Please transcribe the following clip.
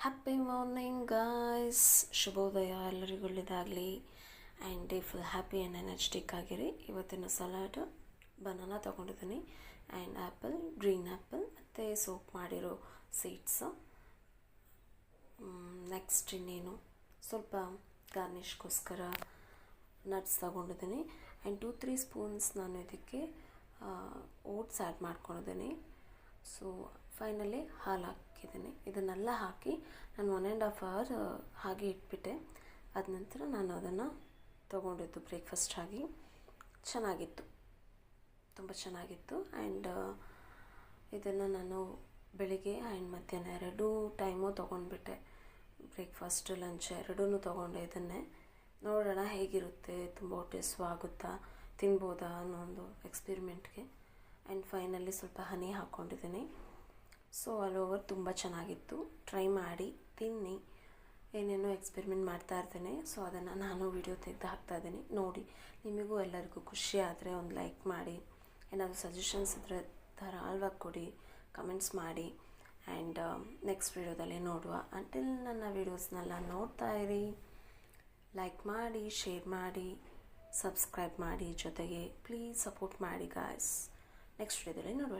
Happy morning guys, ಶುಭೋದಯ. ಎಲ್ಲರಿಗೂ ಒಳ್ಳೆಯದಾಗಲಿ and day full happy and energetic ಆಗಿರಿ. ಇವತ್ತಿನ ಸಲಾಡ್ ಬನಾನಾ ತೊಗೊಂಡಿದ್ದೀನಿ ಆ್ಯಂಡ್ ಆ್ಯಪಲ್, ಗ್ರೀನ್ ಆ್ಯಪಲ್ ಮತ್ತು ಸೋಪ್ ಮಾಡಿರೋ ಸೀಡ್ಸು. ನೆಕ್ಸ್ಟ್ ಇನ್ನೇನು ಸ್ವಲ್ಪ ಗಾರ್ನಿಷ್ಗೋಸ್ಕರ ನಟ್ಸ್ ತೊಗೊಂಡಿದ್ದೀನಿ ಆ್ಯಂಡ್ 2-3 ಸ್ಪೂನ್ಸ್ ನಾನು ಇದಕ್ಕೆ ಓಟ್ಸ್ ಆ್ಯಡ್ ಮಾಡ್ಕೊಂಡಿದ್ದೀನಿ. ಸೊ ಫೈನಲಿ ಹಾಲು ಹಾಕಿದ್ದೀನಿ. ಇದನ್ನೆಲ್ಲ ಹಾಕಿ ನಾನು 1.5 hour ಹಾಗೆ ಇಟ್ಬಿಟ್ಟೆ. ಅದ ನಂತರ ನಾನು ಅದನ್ನು ತೊಗೊಂಡಿದ್ದು ಬ್ರೇಕ್ಫಾಸ್ಟ್ ಆಗಿ. ಚೆನ್ನಾಗಿತ್ತು, ತುಂಬ ಚೆನ್ನಾಗಿತ್ತು. ಆ್ಯಂಡ್ ಇದನ್ನು ನಾನು ಬೆಳಿಗ್ಗೆ ಆ್ಯಂಡ್ ಮಧ್ಯಾಹ್ನ 2 ಟೈಮು ತೊಗೊಂಡ್ಬಿಟ್ಟೆ. ಬ್ರೇಕ್ಫಾಸ್ಟ್, ಲಂಚ್ ಎರಡೂ ತೊಗೊಂಡೆ. ಇದನ್ನೇ ನೋಡೋಣ ಹೇಗಿರುತ್ತೆ, ತುಂಬ ಹೊಟ್ಟೆ ಆಗುತ್ತಾ, ತಿನ್ಬೋದಾ ಅನ್ನೋ ಒಂದು ಎಕ್ಸ್ಪೆರಿಮೆಂಟ್ಗೆ. ಆ್ಯಂಡ್ ಫೈನಲಿ ಸ್ವಲ್ಪ ಹನಿ ಹಾಕ್ಕೊಂಡಿದ್ದೀನಿ. ಸೊ ಆಲ್ ಓವರ್ ತುಂಬ ಚೆನ್ನಾಗಿತ್ತು. ಟ್ರೈ ಮಾಡಿ ತಿನ್ನಿ. ಏನೇನೋ ಎಕ್ಸ್ಪೆರಿಮೆಂಟ್ ಮಾಡ್ತಾ ಇರ್ತೇನೆ. ಸೊ ಅದನ್ನು ನಾನು ವಿಡಿಯೋ ತೆಗೆದು ಹಾಕ್ತಾಯಿದ್ದೀನಿ, ನೋಡಿ. ನಿಮಗೂ ಎಲ್ಲರಿಗೂ ಖುಷಿ ಆದರೆ ಒಂದು ಲೈಕ್ ಮಾಡಿ. ಏನಾದರೂ ಸಜೆಷನ್ಸ್ ಇದ್ದರೆ ಧಾರಾಳವಾಗಿ ಕೊಡಿ, ಕಮೆಂಟ್ಸ್ ಮಾಡಿ. ಆ್ಯಂಡ್ ನೆಕ್ಸ್ಟ್ ವಿಡಿಯೋದಲ್ಲಿ ನೋಡುವ. ಅಂಟಿಲ್ ನನ್ನ ವೀಡಿಯೋಸ್ನೆಲ್ಲ ನೋಡ್ತಾ ಇರಿ. ಲೈಕ್ ಮಾಡಿ, ಶೇರ್ ಮಾಡಿ, ಸಬ್ಸ್ಕ್ರೈಬ್ ಮಾಡಿ, ಜೊತೆಗೆ ಪ್ಲೀಸ್ ಸಪೋರ್ಟ್ ಮಾಡಿ ಗಾಯ್ಸ್. ನೆಕ್ಸ್ಟ್ ವಿಡಿಯೋದಲ್ಲಿ ನೋಡುವ.